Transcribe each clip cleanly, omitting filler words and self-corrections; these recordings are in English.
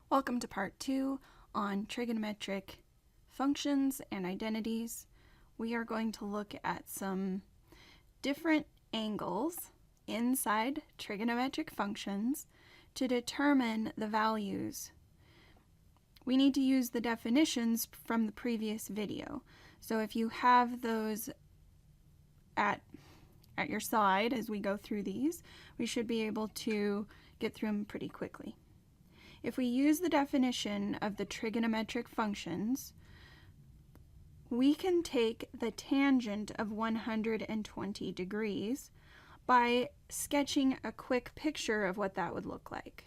Welcome to part 2 on trigonometric functions and identities. We are going to look at some different angles inside trigonometric functions to determine the values. We need to use the definitions from the previous video. So if you have those at your side as we go through these, we should be able to get through them pretty quickly. If we use the definition of the trigonometric functions, we can take the tangent of 120 degrees by sketching a quick picture of what that would look like.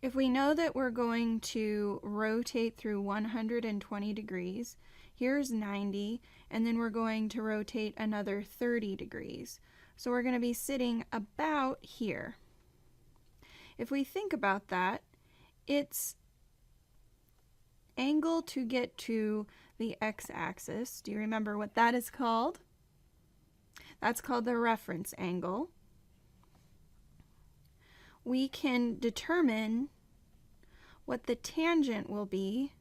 If we know that we're going to rotate through 120 degrees, here's 90, and then we're going to rotate another 30 degrees. So we're going to be sitting about here. If we think about that, its angle to get to the x-axis, do you remember what that is called? That's called the reference angle. We can determine what the tangent will be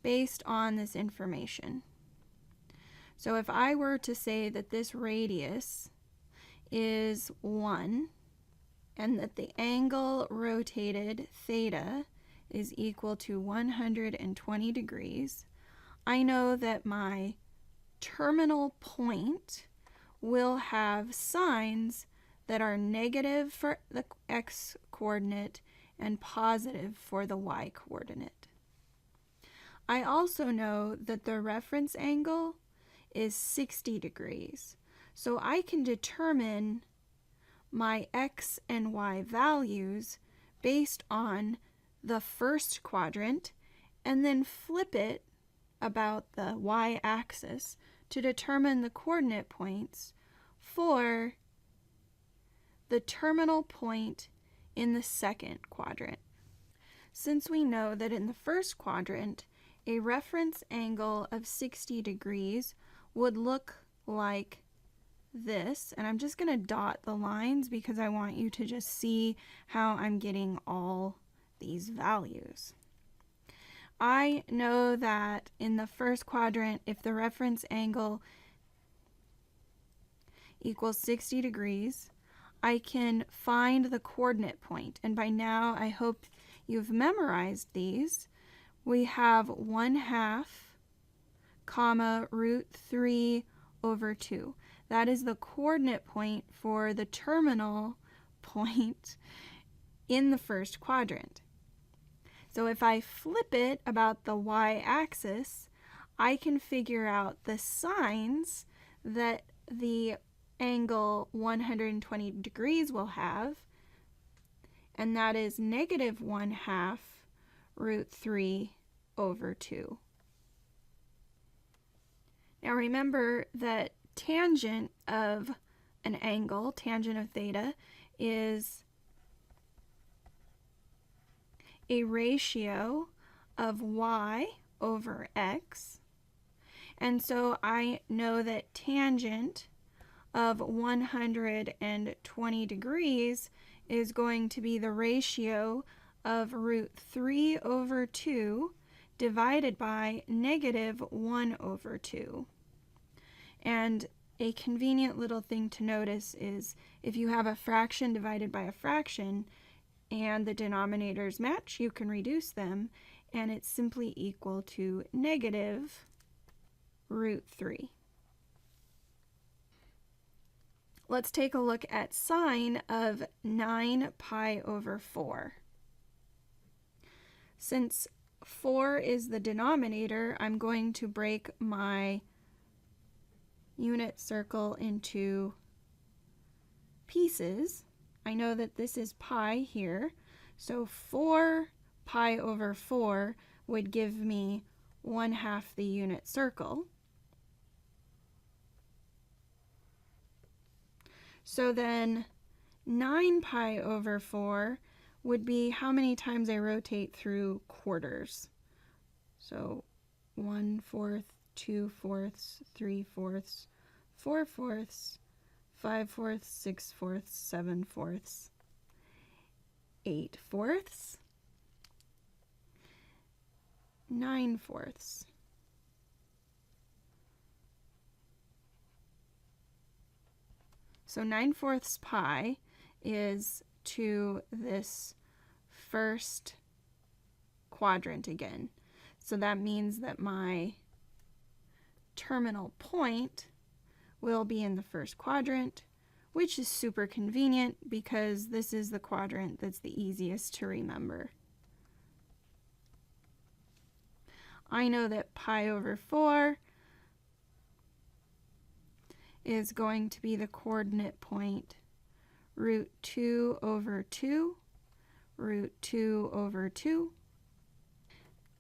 based on this information. So if I were to say that this radius is 1 and that the angle rotated theta is equal to 120 degrees, I know that my terminal point will have signs that are negative for the x coordinate and positive for the y coordinate. I also know that the reference angle is 60 degrees. So I can determine my x and y values based on the first quadrant and then flip it about the y-axis to determine the coordinate points for the terminal point in the second quadrant. Since we know that in the first quadrant, a reference angle of 60 degrees would look like this, and I'm just going to dot the lines because I want you to just see how I'm getting all these values. I know that in the first quadrant, if the reference angle equals 60 degrees, I can find the coordinate point, and by now I hope you've memorized these. We have 1/2 comma root 3 over 2. That is the coordinate point for the terminal point in the first quadrant. So if I flip it about the y-axis, I can figure out the signs that the angle 120 degrees will have, and that is negative 1/2 root 3 over 2. Now remember that tangent of an angle, tangent of theta, is a ratio of y over x. And so I know that tangent of 120 degrees is going to be the ratio of root 3 over 2 divided by negative 1 over 2. And a convenient little thing to notice is if you have a fraction divided by a fraction and the denominators match, you can reduce them, and it's simply equal to negative root 3. Let's take a look at sine of 9 pi over 4. Since 4 is the denominator, I'm going to break my unit circle into pieces. I know that this is pi here, so 4 pi over 4 would give me 1/2 the unit circle. So then 9 pi over 4 would be how many times I rotate through quarters. So 1/4, 2/4, 3/4, 4/4, 5/4, 6/4, 7/4. 8/4, 9/4. So 9/4 pi is to this first quadrant again. So that means that my terminal point will be in the first quadrant, which is super convenient because this is the quadrant that's the easiest to remember. I know that pi/4 is going to be the coordinate point √2/2, √2/2,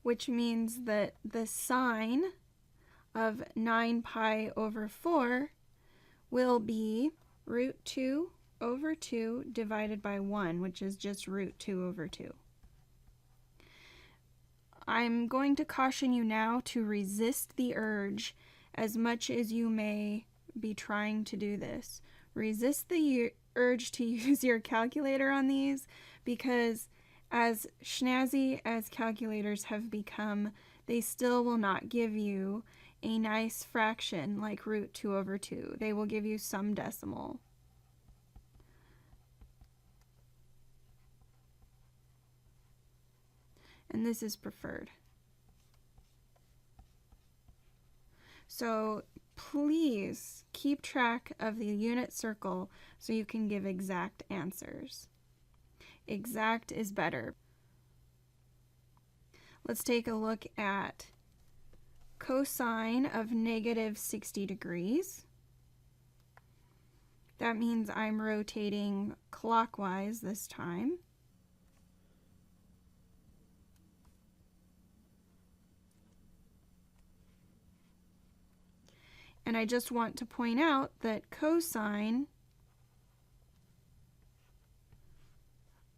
which means that the sine of 9pi/4 will be √2/2 divided by 1, which is just √2/2. I'm going to caution you now to resist the urge, as much as you may be trying to do this. Resist the urge to use your calculator on these, because as snazzy as calculators have become, they still will not give you a nice fraction like √2/2. They will give you some decimal. And this is preferred. So please keep track of the unit circle so you can give exact answers. Exact is better. Let's take a look at cosine of -60 degrees. That means I'm rotating clockwise this time. And I just want to point out that cosine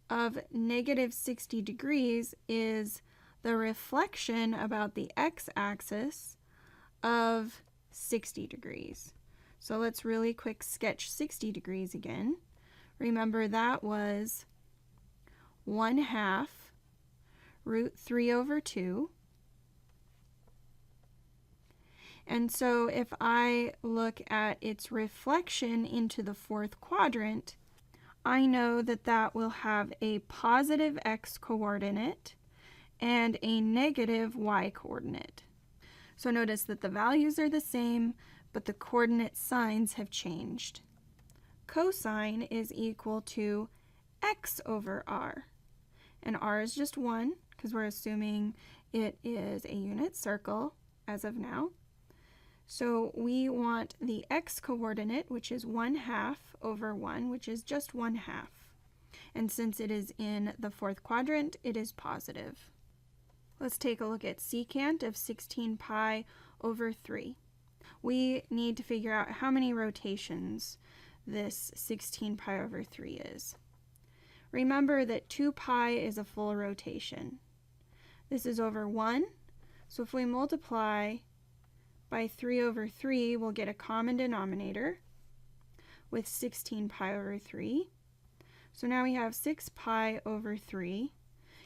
of -60 degrees is the reflection about the x-axis of 60 degrees. So let's really quick sketch 60 degrees again. Remember, that was 1/2 √3/2. And so if I look at its reflection into the fourth quadrant, I know that that will have a positive x coordinate and a negative y coordinate. So notice that the values are the same, but the coordinate signs have changed. Cosine is equal to x/r. And r is just 1, because we're assuming it is a unit circle as of now. So we want the x coordinate, which is 1/2/1, which is just 1/2. And since it is in the fourth quadrant, it is positive. Let's take a look at secant of 16pi/3. We need to figure out how many rotations this 16pi/3 is. Remember that 2 pi is a full rotation. This is over 1, so if we multiply by 3/3, we'll get a common denominator with 16pi/3. So now we have 6pi/3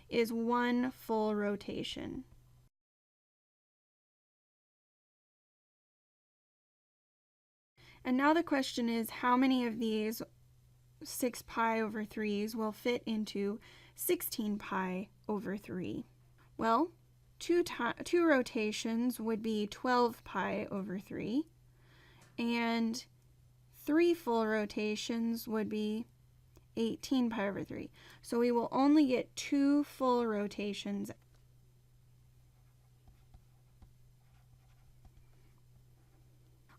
is 1 full rotation. And now the question is, how many of these 6pi/3s will fit into 16pi/3? Well, two rotations would be 12pi/3, and 3 full rotations would be 18pi/3. So we will only get 2 full rotations.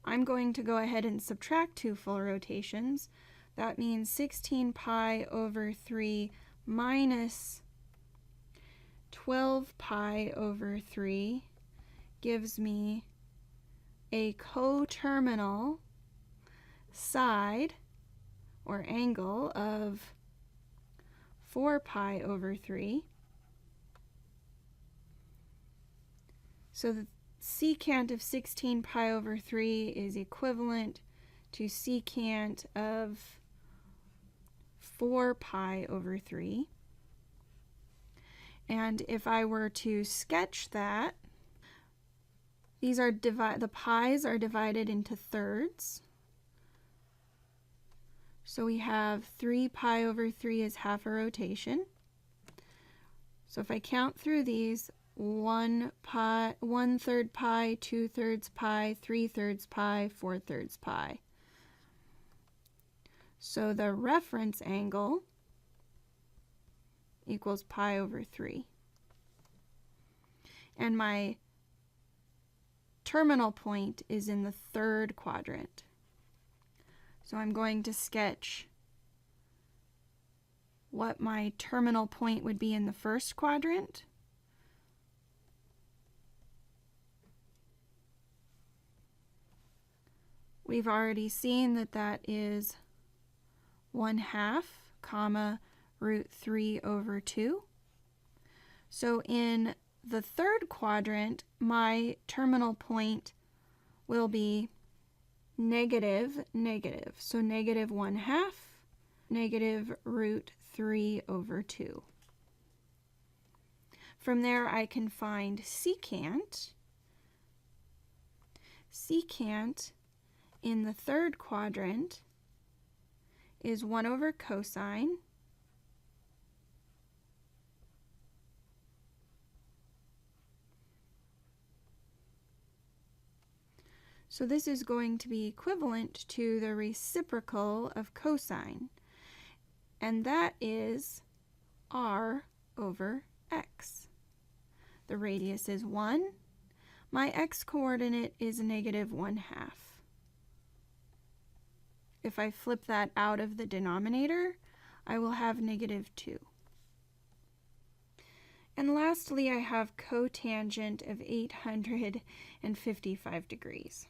I'm going to go ahead and subtract 2 full rotations. That means 16pi/3 minus 12pi/3 gives me a coterminal side or angle of 4pi/3. So the secant of 16pi/3 is equivalent to secant of 4pi/3. And if I were to sketch that, these are the pi's are divided into thirds. So we have 3 pi over 3 is half a rotation. So if I count through these, 1 pi, 1/3 pi, 2/3 pi, 3/3 pi, 4/3 pi. So the reference angle equals pi over 3. And my terminal point is in the third quadrant. So I'm going to sketch what my terminal point would be in the first quadrant. We've already seen that that is 1/2, comma, root 3 over 2. So in the third quadrant, my terminal point will be negative, negative. So negative 1/2, negative root 3 over 2. From there, I can find secant. Secant in the third quadrant is 1 over cosine so this is going to be equivalent to the reciprocal of cosine, and that is r over x. The radius is 1. My x coordinate is negative 1/2. If I flip that out of the denominator, I will have negative 2. And lastly, I have cotangent of 855 degrees.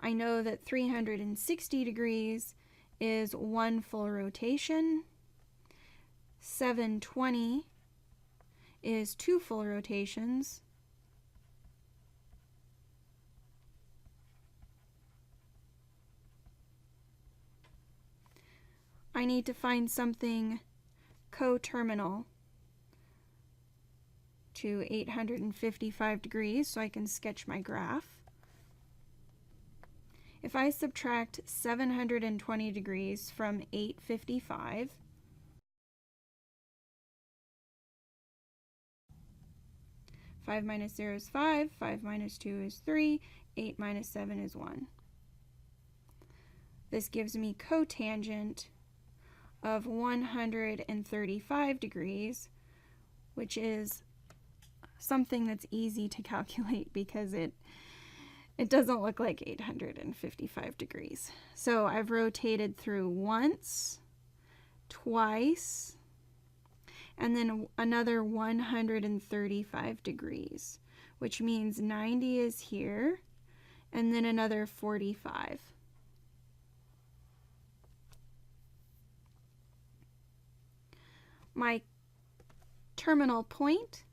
I know that 360 degrees is 1 full rotation. 720 is 2 full rotations. I need to find something coterminal to 855 degrees so I can sketch my graph. If I subtract 720 degrees from 855, five minus 0 is 5, 5 minus 2 is 3, 8 minus 7 is 1. This gives me cotangent of 135 degrees, which is something that's easy to calculate because it doesn't look like 855 degrees. So I've rotated through once, twice, and then another 135 degrees, which means 90 is here, and then another 45. My terminal point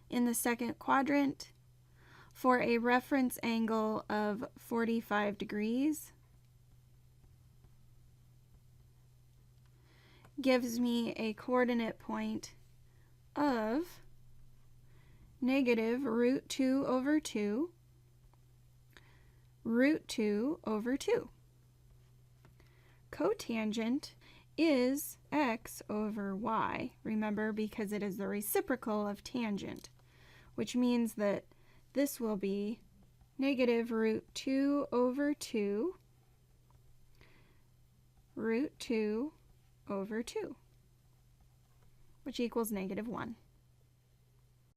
in the second quadrant for a reference angle of 45 degrees gives me a coordinate point of negative root 2 over 2, root 2 over 2. Cotangent is x over y, remember, because it is the reciprocal of tangent, which means that this will be negative root 2 over 2, root 2 over 2, which equals negative 1.